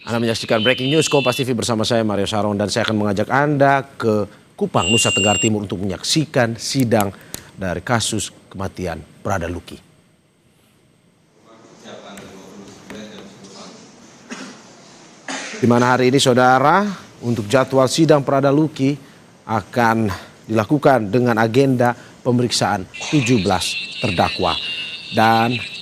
Anda menyaksikan Breaking News Kompas TV bersama saya Mario Saron dan saya akan mengajak Anda ke Kupang, Nusa Tenggara Timur untuk menyaksikan sidang dari kasus kematian Prada Luki. Di mana hari ini saudara, untuk jadwal sidang Prada Luki akan dilakukan dengan agenda pemeriksaan 17 terdakwa. Dan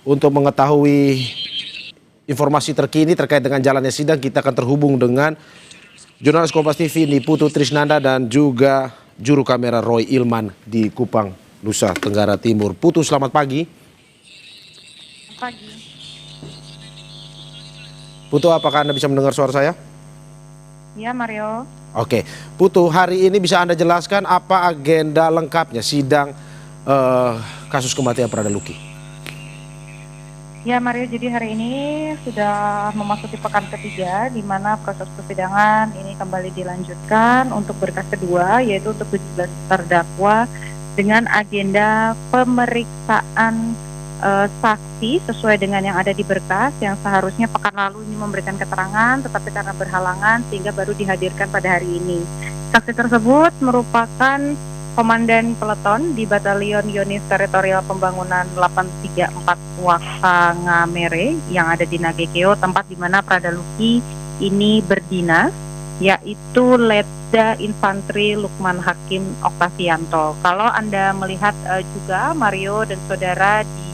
untuk mengetahui informasi terkini terkait dengan jalannya sidang, kita akan terhubung dengan jurnalis Kompas TV Putu Trisnanda dan juga juru kamera Roy Ilman di Kupang, Nusa Tenggara Timur. Putu, selamat pagi. Pagi. Putu, apakah Anda bisa mendengar suara saya? Ya, Mario. Oke, Putu, hari ini bisa Anda jelaskan apa agenda lengkapnya sidang kasus kematian Prada Luki? Ya, Mario, jadi hari ini sudah memasuki pekan ketiga di mana proses persidangan ini kembali dilanjutkan untuk berkas kedua, yaitu untuk 17 terdakwa dengan agenda pemeriksaan saksi sesuai dengan yang ada di berkas yang seharusnya pekan lalu ini memberikan keterangan tetapi karena berhalangan sehingga baru dihadirkan pada hari ini. Saksi tersebut merupakan Komandan Peleton di Batalion Yunis Teritorial Pembangunan 834 Wakangamere yang ada di Nagekeo, tempat di mana Prada Luki ini berdinas, yaitu Letda Infantri Lukman Hakim Oktavianto. Kalau Anda melihat juga Mario dan saudara di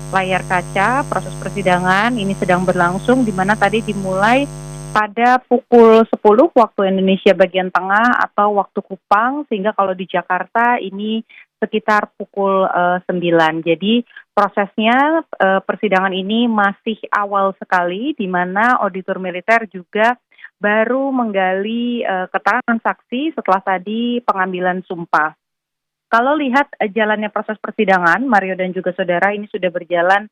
layar kaca, proses persidangan ini sedang berlangsung di mana tadi dimulai pada pukul 10 waktu Indonesia bagian tengah atau waktu Kupang, sehingga kalau di Jakarta ini sekitar pukul 9. Jadi prosesnya persidangan ini masih awal sekali di mana auditor militer juga baru menggali keterangan saksi setelah tadi pengambilan sumpah. Kalau lihat jalannya proses persidangan, Mario dan juga saudara, ini sudah berjalan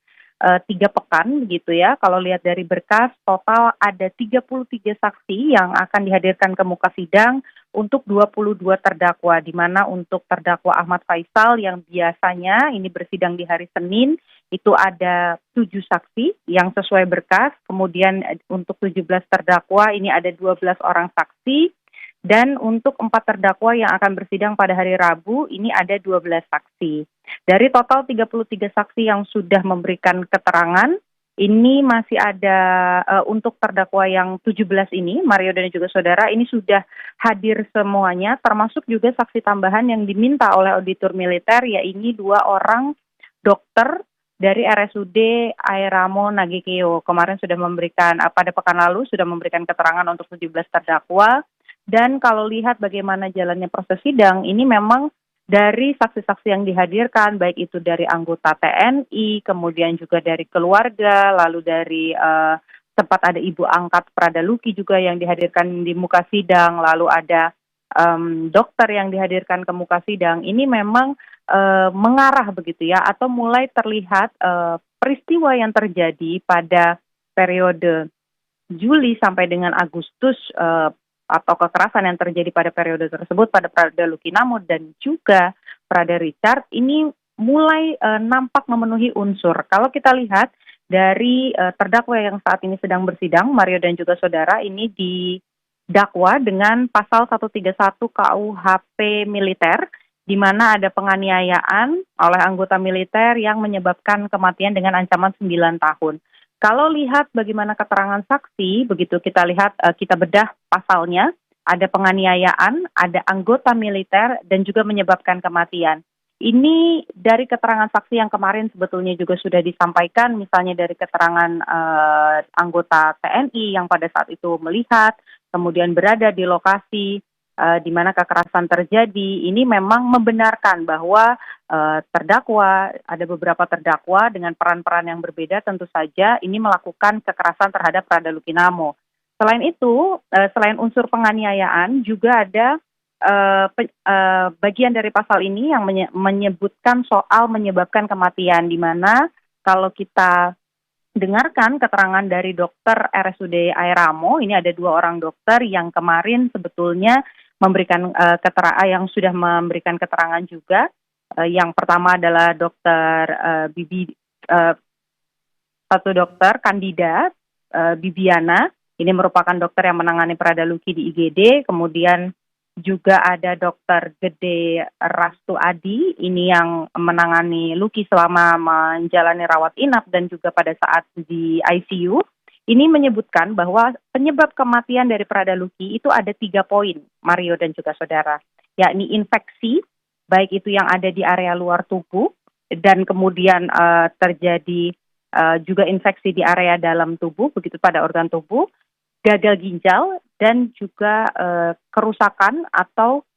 3 pekan begitu ya. Kalau lihat dari berkas, total ada 33 saksi yang akan dihadirkan ke muka sidang untuk 22 terdakwa, di mana untuk terdakwa Ahmad Faisal yang biasanya ini bersidang di hari Senin, itu ada 7 saksi yang sesuai berkas. Kemudian untuk 17 terdakwa ini ada 12 orang saksi. Dan untuk 4 terdakwa yang akan bersidang pada hari Rabu, ini ada 12 saksi. Dari total 33 saksi yang sudah memberikan keterangan, ini masih ada untuk terdakwa yang 17 ini, Mario dan juga saudara, ini sudah hadir semuanya, termasuk juga saksi tambahan yang diminta oleh auditor militer, yaitu 2 orang dokter dari RSUD Airamo Nagekeo. Kemarin sudah memberikan, pada pekan lalu sudah memberikan keterangan untuk 17 terdakwa. Dan kalau lihat bagaimana jalannya proses sidang, ini memang dari saksi-saksi yang dihadirkan, baik itu dari anggota TNI, kemudian juga dari keluarga, lalu dari sempat ada ibu angkat Prada Luki juga yang dihadirkan di muka sidang, lalu ada dokter yang dihadirkan ke muka sidang. Ini memang mengarah begitu ya, atau mulai terlihat peristiwa yang terjadi pada periode Juli sampai dengan Agustus atau kekerasan yang terjadi pada periode tersebut pada Prada Luki Namo dan juga Prada Richard ini mulai nampak memenuhi unsur. Kalau kita lihat dari terdakwa yang saat ini sedang bersidang, Mario dan juga saudara, ini didakwa dengan pasal 131 KUHP militer, di mana ada penganiayaan oleh anggota militer yang menyebabkan kematian dengan ancaman 9 tahun. Kalau lihat bagaimana keterangan saksi, begitu kita lihat, kita bedah pasalnya, ada penganiayaan, ada anggota militer, dan juga menyebabkan kematian. Ini dari keterangan saksi yang kemarin sebetulnya juga sudah disampaikan, misalnya dari keterangan anggota TNI yang pada saat itu melihat, kemudian berada di lokasi di mana kekerasan terjadi, ini memang membenarkan bahwa terdakwa, ada beberapa terdakwa dengan peran-peran yang berbeda tentu saja ini melakukan kekerasan terhadap Prada Luki Namo. Selain itu, selain unsur penganiayaan juga ada bagian dari pasal ini yang menyebutkan soal menyebabkan kematian, di mana kalau kita dengarkan keterangan dari dokter RSUD Airamo, ini ada 2 orang dokter yang kemarin sebetulnya memberikan yang sudah memberikan keterangan juga Yang pertama adalah Dokter Bibi, satu dokter Kandida Bibiana. Ini merupakan dokter yang menangani Prada Luki di IGD. Kemudian juga ada Dokter Gede Rastu Adi, ini yang menangani Luki selama menjalani rawat inap dan juga pada saat di ICU. Ini menyebutkan bahwa penyebab kematian dari Prada Luki itu ada 3 poin, Mario dan juga saudara, yakni infeksi, baik itu yang ada di area luar tubuh, dan kemudian terjadi juga infeksi di area dalam tubuh, begitu pada organ tubuh, gagal ginjal, dan juga kerusakan atau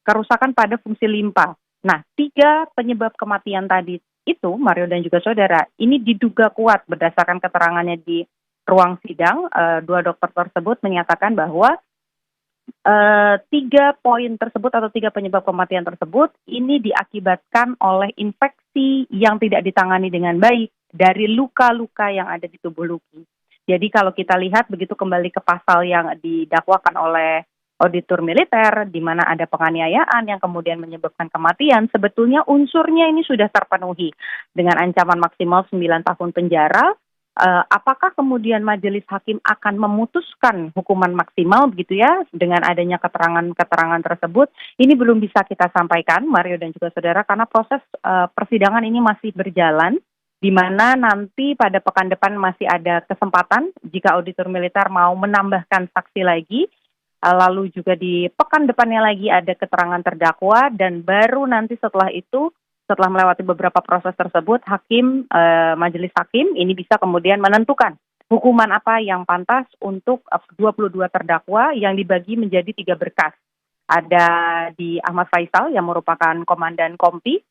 kerusakan pada fungsi limpa. Nah, 3 penyebab kematian tadi itu, Mario dan juga saudara, ini diduga kuat berdasarkan keterangannya di ruang sidang. 2 dokter tersebut menyatakan bahwa 3 poin tersebut atau 3 penyebab kematian tersebut ini diakibatkan oleh infeksi yang tidak ditangani dengan baik dari luka-luka yang ada di tubuh Luki. Jadi kalau kita lihat begitu kembali ke pasal yang didakwakan oleh auditor militer, di mana ada penganiayaan yang kemudian menyebabkan kematian, sebetulnya unsurnya ini sudah terpenuhi dengan ancaman maksimal 9 tahun penjara. Apakah kemudian majelis hakim akan memutuskan hukuman maksimal begitu ya dengan adanya keterangan-keterangan tersebut? Ini belum bisa kita sampaikan, Mario dan juga saudara, karena proses persidangan ini masih berjalan, di mana nanti pada pekan depan masih ada kesempatan jika auditor militer mau menambahkan saksi lagi. Lalu juga di pekan depannya lagi ada keterangan terdakwa, dan baru nanti setelah itu, setelah melewati beberapa proses tersebut, majelis hakim ini bisa kemudian menentukan hukuman apa yang pantas untuk 22 terdakwa yang dibagi menjadi 3 berkas. Ada di Ahmad Faisal yang merupakan komandan Kompi,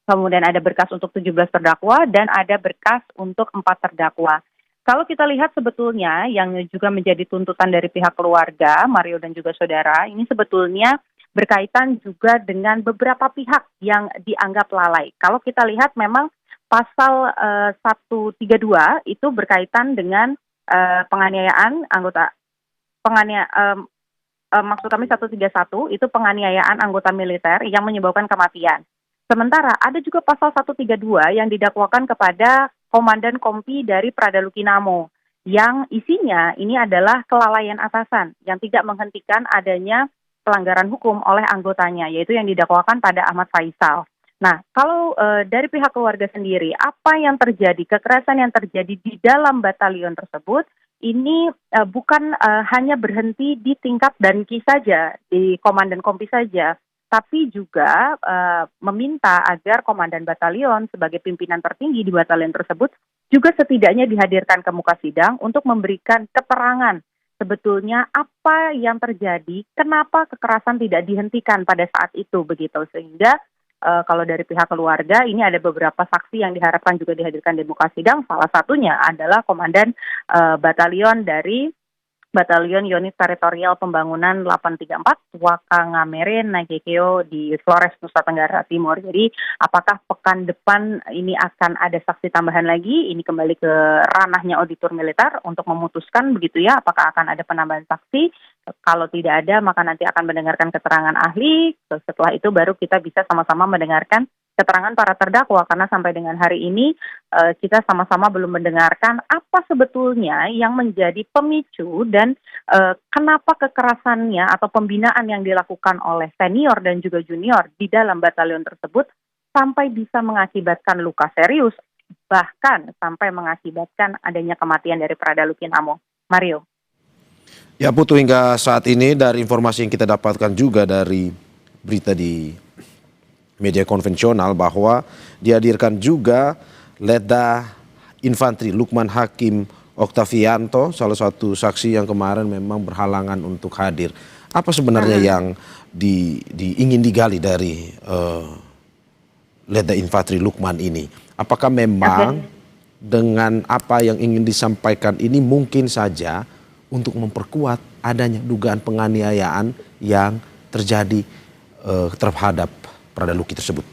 kemudian ada berkas untuk 17 terdakwa, dan ada berkas untuk 4 terdakwa. Kalau kita lihat sebetulnya yang juga menjadi tuntutan dari pihak keluarga, Mario dan juga saudara, ini sebetulnya berkaitan juga dengan beberapa pihak yang dianggap lalai. Kalau kita lihat memang pasal 132 itu berkaitan dengan penganiayaan anggota, maksud kami 131 itu penganiayaan anggota militer yang menyebabkan kematian. Sementara ada juga pasal 132 yang didakwakan kepada Komandan Kompi dari Prada Luki Namo, yang isinya ini adalah kelalaian atasan yang tidak menghentikan adanya pelanggaran hukum oleh anggotanya, yaitu yang didakwakan pada Ahmad Faisal. Nah, kalau dari pihak keluarga sendiri, apa yang terjadi, kekerasan yang terjadi di dalam batalion tersebut, ini bukan hanya berhenti di tingkat Danki saja, di Komandan Kompi saja, tapi juga meminta agar komandan batalion sebagai pimpinan tertinggi di batalion tersebut juga setidaknya dihadirkan ke muka sidang untuk memberikan keterangan sebetulnya apa yang terjadi, kenapa kekerasan tidak dihentikan pada saat itu begitu. Sehingga kalau dari pihak keluarga ini ada beberapa saksi yang diharapkan juga dihadirkan di muka sidang, salah satunya adalah komandan batalion dari Batalion Unit Teritorial Pembangunan 834 Wakangamere Nagekeo di Flores, Nusa Tenggara Timur. Jadi apakah pekan depan ini akan ada saksi tambahan lagi? Ini kembali ke ranahnya auditor militer untuk memutuskan begitu ya, apakah akan ada penambahan saksi? Kalau tidak ada, maka nanti akan mendengarkan keterangan ahli. Setelah itu baru kita bisa sama-sama mendengarkan keterangan para terdakwa, karena sampai dengan hari ini kita sama-sama belum mendengarkan apa sebetulnya yang menjadi pemicu dan kenapa kekerasannya atau pembinaan yang dilakukan oleh senior dan juga junior di dalam batalion tersebut sampai bisa mengakibatkan luka serius, bahkan sampai mengakibatkan adanya kematian dari Prada Luki Namo. Mario. Ya Putu, hingga saat ini dari informasi yang kita dapatkan juga dari berita di media konvensional bahwa dihadirkan juga Letda Infantri Lukman Hakim Oktavianto, salah satu saksi yang kemarin memang berhalangan untuk hadir. Apa sebenarnya yang ingin digali dari Letda Infantri Lukman ini? Apakah memang dengan apa yang ingin disampaikan ini mungkin saja untuk memperkuat adanya dugaan penganiayaan yang terjadi terhadap Prada Luki tersebut?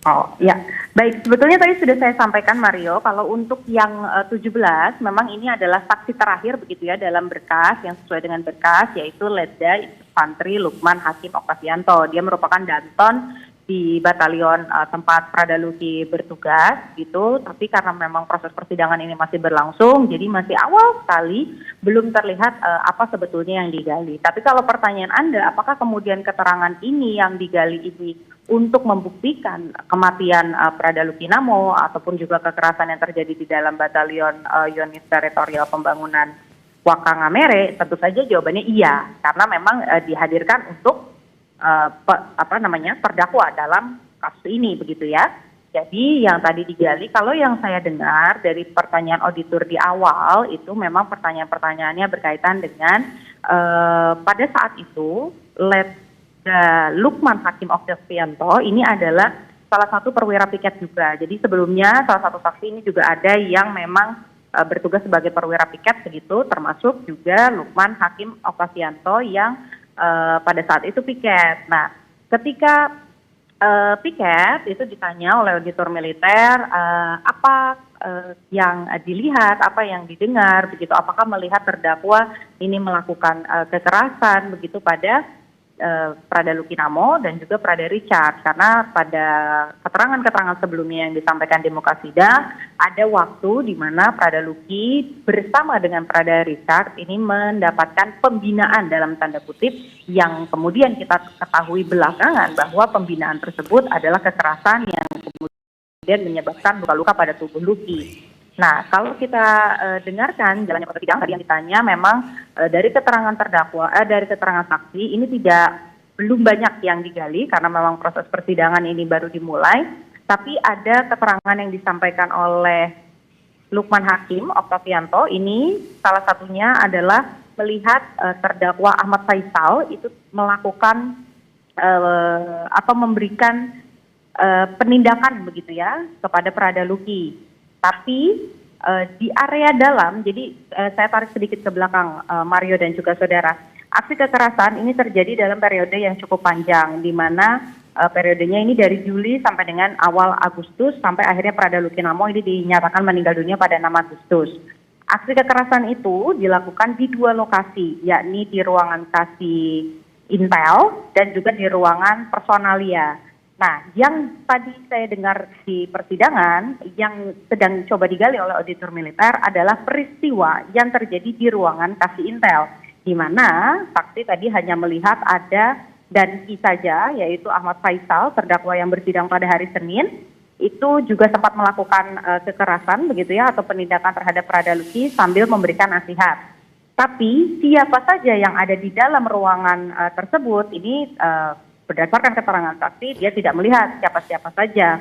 Oh ya, baik. Sebetulnya tadi sudah saya sampaikan Mario, kalau untuk yang 17 memang ini adalah saksi terakhir begitu ya dalam berkas yang sesuai dengan berkas, yaitu Letda Infantri Lukman Hakim Oktavianto. Dia merupakan Danton di batalion tempat Prada Luki bertugas gitu, tapi karena memang proses persidangan ini masih berlangsung, jadi masih awal sekali, belum terlihat apa sebetulnya yang digali. Tapi kalau pertanyaan Anda, apakah kemudian keterangan ini yang digali ini untuk membuktikan kematian Prada Luki Namo ataupun juga kekerasan yang terjadi di dalam batalion Unit Teritorial Pembangunan Wakangamere, tentu saja jawabannya iya, karena memang dihadirkan untuk terdakwa dalam kasus ini begitu ya. Jadi yang tadi digali, kalau yang saya dengar dari pertanyaan auditor di awal itu memang pertanyaan-pertanyaannya berkaitan dengan pada saat itu Lukman Hakim Oktavianto ini adalah salah satu perwira piket juga. Jadi sebelumnya salah satu saksi ini juga ada yang memang bertugas sebagai perwira piket begitu, termasuk juga Lukman Hakim Oktavianto yang pada saat itu piket. Nah, ketika piket itu ditanya oleh auditor militer apa yang dilihat, apa yang didengar, begitu. Apakah melihat terdakwa ini melakukan kekerasan begitu pada Prada Luki Namo dan juga Prada Richard, karena pada keterangan-keterangan sebelumnya yang disampaikan di muka sidang ada waktu di mana Prada Luki bersama dengan Prada Richard ini mendapatkan pembinaan dalam tanda kutip, yang kemudian kita ketahui belakangan bahwa pembinaan tersebut adalah kekerasan yang kemudian menyebabkan luka-luka pada tubuh Luki. Nah, kalau kita dengarkan jalannya persidangan tadi yang ditanya, memang dari keterangan dari keterangan saksi ini belum banyak yang digali karena memang proses persidangan ini baru dimulai. Tapi ada keterangan yang disampaikan oleh Lukman Hakim Oktavianto ini, salah satunya adalah melihat terdakwa Ahmad Faisal itu melakukan memberikan penindakan begitu ya kepada Prada Luki. Tapi di area dalam, jadi saya tarik sedikit ke belakang Mario dan juga saudara. Aksi kekerasan ini terjadi dalam periode yang cukup panjang, di mana periodenya ini dari Juli sampai dengan awal Agustus, sampai akhirnya Prada Luki Namo ini dinyatakan meninggal dunia pada 6 Agustus. Aksi kekerasan itu dilakukan di 2 lokasi, yakni di ruangan kasih Intel dan juga di ruangan personalia. Nah, yang tadi saya dengar di persidangan yang sedang coba digali oleh auditor militer adalah peristiwa yang terjadi di ruangan kasih Intel, di mana saksi tadi hanya melihat ada Danki saja, yaitu Ahmad Faisal, terdakwa yang bersidang pada hari Senin, itu juga sempat melakukan kekerasan begitu ya, atau penindakan terhadap Prada Luki sambil memberikan nasihat. Tapi siapa saja yang ada di dalam ruangan tersebut ini berdasarkan keterangan saksi, dia tidak melihat siapa-siapa saja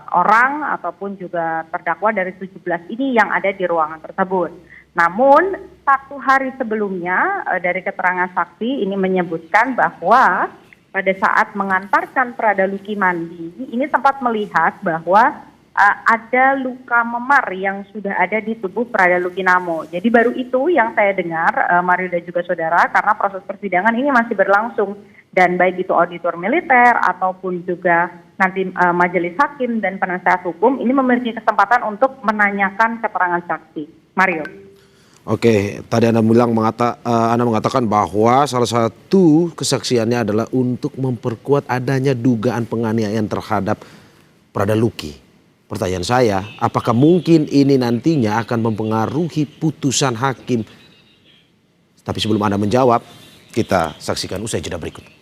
orang ataupun juga terdakwa dari 17 ini yang ada di ruangan tersebut. Namun 1 hari sebelumnya dari keterangan saksi ini menyebutkan bahwa pada saat mengantarkan Prada Luki mandi, ini sempat melihat bahwa ada luka memar yang sudah ada di tubuh Prada Luki Namo. Jadi baru itu yang saya dengar, Mario dan juga saudara, karena proses persidangan ini masih berlangsung. Dan baik itu auditor militer ataupun juga nanti majelis hakim dan penasehat hukum ini memiliki kesempatan untuk menanyakan keterangan saksi. Mario. Oke, tadi Anda mengatakan bahwa salah satu kesaksiannya adalah untuk memperkuat adanya dugaan penganiayaan terhadap Prada Luki. Pertanyaan saya, apakah mungkin ini nantinya akan mempengaruhi putusan hakim? Tapi sebelum Anda menjawab, kita saksikan usai jeda berikut.